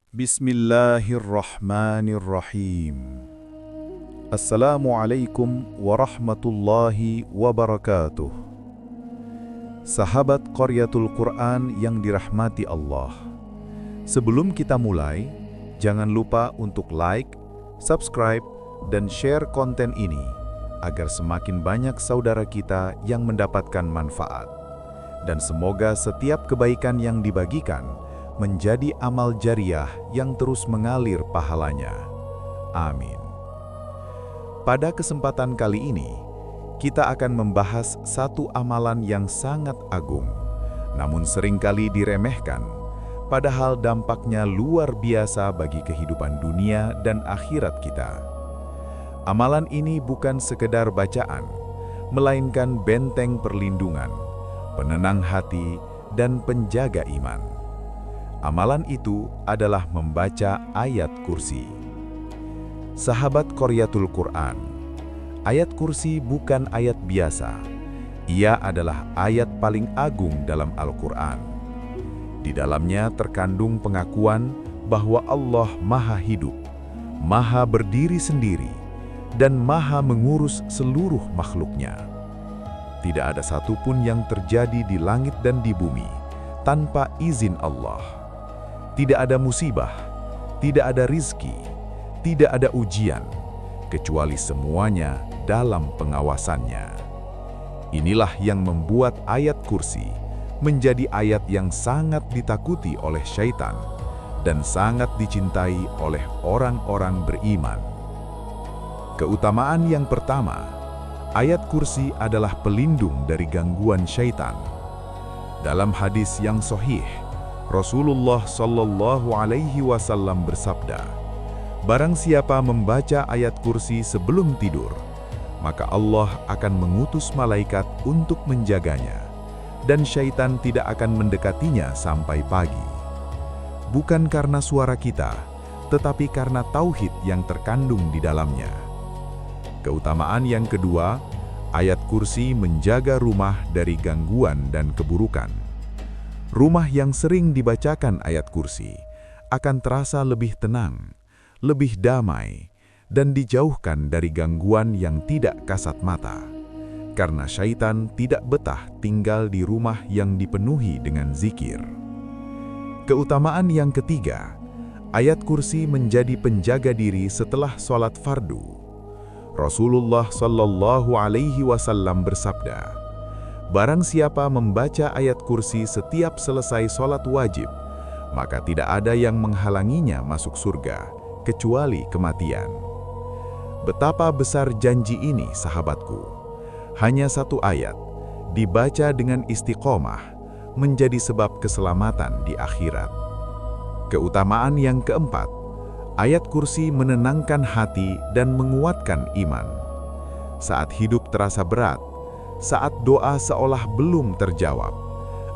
Bismillahirrahmanirrahim. Assalamualaikum warahmatullahi wabarakatuh. Sahabat Qaryatul Quran yang dirahmati Allah. Sebelum kita mulai, jangan lupa untuk like, subscribe, dan share konten ini agar semakin banyak saudara kita yang mendapatkan manfaat. Dan semoga setiap kebaikan yang dibagikan menjadi amal jariah yang terus mengalir pahalanya. Amin. Pada kesempatan kali ini, kita akan membahas satu amalan yang sangat agung, namun seringkali diremehkan, padahal dampaknya luar biasa bagi kehidupan dunia dan akhirat kita. Amalan ini bukan sekedar bacaan, melainkan benteng perlindungan, penenang hati, dan penjaga iman. Amalan itu adalah membaca ayat kursi. Sahabat Qaryatul Quran, ayat kursi bukan ayat biasa. Ia adalah ayat paling agung dalam Al-Quran. Di dalamnya terkandung pengakuan bahwa Allah Maha Hidup, Maha berdiri sendiri, dan Maha mengurus seluruh makhluknya. Tidak ada satupun yang terjadi di langit dan di bumi tanpa izin Allah. Tidak ada musibah, tidak ada rizki, tidak ada ujian, kecuali semuanya dalam pengawasannya. Inilah yang membuat ayat kursi menjadi ayat yang sangat ditakuti oleh syaitan dan sangat dicintai oleh orang-orang beriman. Keutamaan yang pertama, ayat kursi adalah pelindung dari gangguan syaitan. Dalam hadis yang sahih, Rasulullah Shallallahu Alaihi Wasallam bersabda, "Barang siapa membaca ayat kursi sebelum tidur, maka Allah akan mengutus malaikat untuk menjaganya, dan syaitan tidak akan mendekatinya sampai pagi." Bukan karena suara kita, tetapi karena tauhid yang terkandung di dalamnya. Keutamaan yang kedua, ayat kursi menjaga rumah dari gangguan dan keburukan. Rumah yang sering dibacakan ayat kursi akan terasa lebih tenang, lebih damai, dan dijauhkan dari gangguan yang tidak kasat mata. Karena syaitan tidak betah tinggal di rumah yang dipenuhi dengan zikir. Keutamaan yang ketiga, ayat kursi menjadi penjaga diri setelah sholat fardu. Rasulullah Shallallahu Alaihi Wasallam bersabda, "Barang siapa membaca ayat kursi setiap selesai sholat wajib, maka tidak ada yang menghalanginya masuk surga, kecuali kematian." Betapa besar janji ini, sahabatku. Hanya satu ayat, dibaca dengan istiqomah, menjadi sebab keselamatan di akhirat. Keutamaan yang keempat, ayat kursi menenangkan hati dan menguatkan iman. Saat hidup terasa berat, saat doa seolah belum terjawab,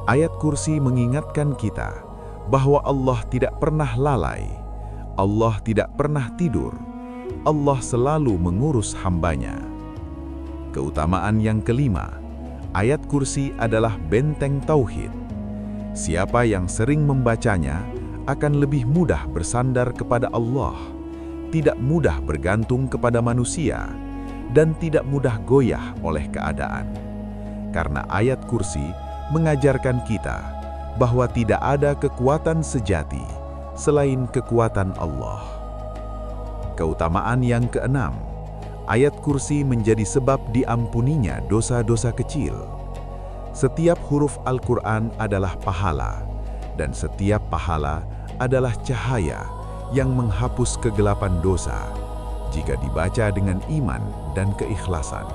ayat kursi mengingatkan kita bahwa Allah tidak pernah lalai, Allah tidak pernah tidur, Allah selalu mengurus hambanya. Keutamaan yang kelima, ayat kursi adalah benteng tauhid. Siapa yang sering membacanya akan lebih mudah bersandar kepada Allah, tidak mudah bergantung kepada manusia, dan tidak mudah goyah oleh keadaan. Karena ayat kursi mengajarkan kita bahwa tidak ada kekuatan sejati selain kekuatan Allah. Keutamaan yang keenam, ayat kursi menjadi sebab diampuninya dosa-dosa kecil. Setiap huruf Al-Quran adalah pahala, dan setiap pahala adalah cahaya yang menghapus kegelapan dosa jika dibaca dengan iman dan keikhlasan.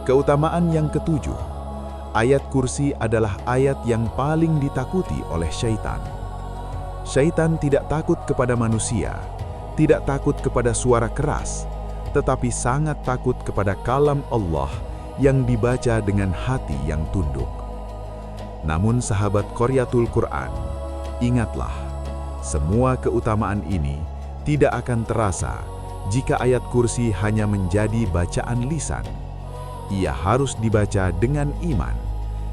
Keutamaan yang ketujuh, ayat kursi adalah ayat yang paling ditakuti oleh syaitan. Syaitan tidak takut kepada manusia, tidak takut kepada suara keras, tetapi sangat takut kepada kalam Allah yang dibaca dengan hati yang tunduk. Namun sahabat Qaryatul Quran, ingatlah, semua keutamaan ini tidak akan terasa jika ayat kursi hanya menjadi bacaan lisan. Ia harus dibaca dengan iman,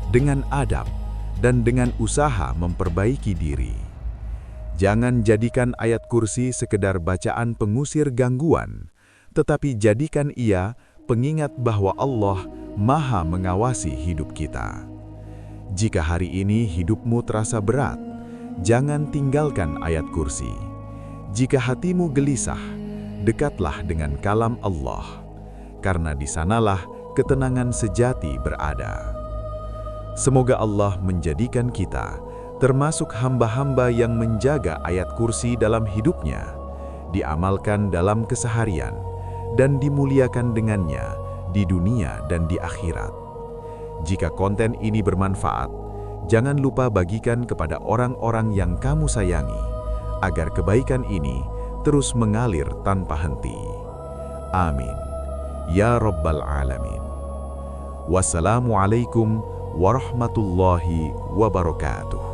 dengan adab, dan dengan usaha memperbaiki diri. Jangan jadikan ayat kursi sekedar bacaan pengusir gangguan, tetapi jadikan ia pengingat bahwa Allah Maha mengawasi hidup kita. Jika hari ini hidupmu terasa berat, jangan tinggalkan ayat kursi. Jika hatimu gelisah, dekatlah dengan kalam Allah, karena di sanalah ketenangan sejati berada. Semoga Allah menjadikan kita termasuk hamba-hamba yang menjaga ayat kursi dalam hidupnya, diamalkan dalam keseharian, dan dimuliakan dengannya di dunia dan di akhirat. Jika konten ini bermanfaat, jangan lupa bagikan kepada orang-orang yang kamu sayangi, agar kebaikan ini terus mengalir tanpa henti. Amin. Ya Rabbal Alamin. Wassalamualaikum warahmatullahi wabarakatuh.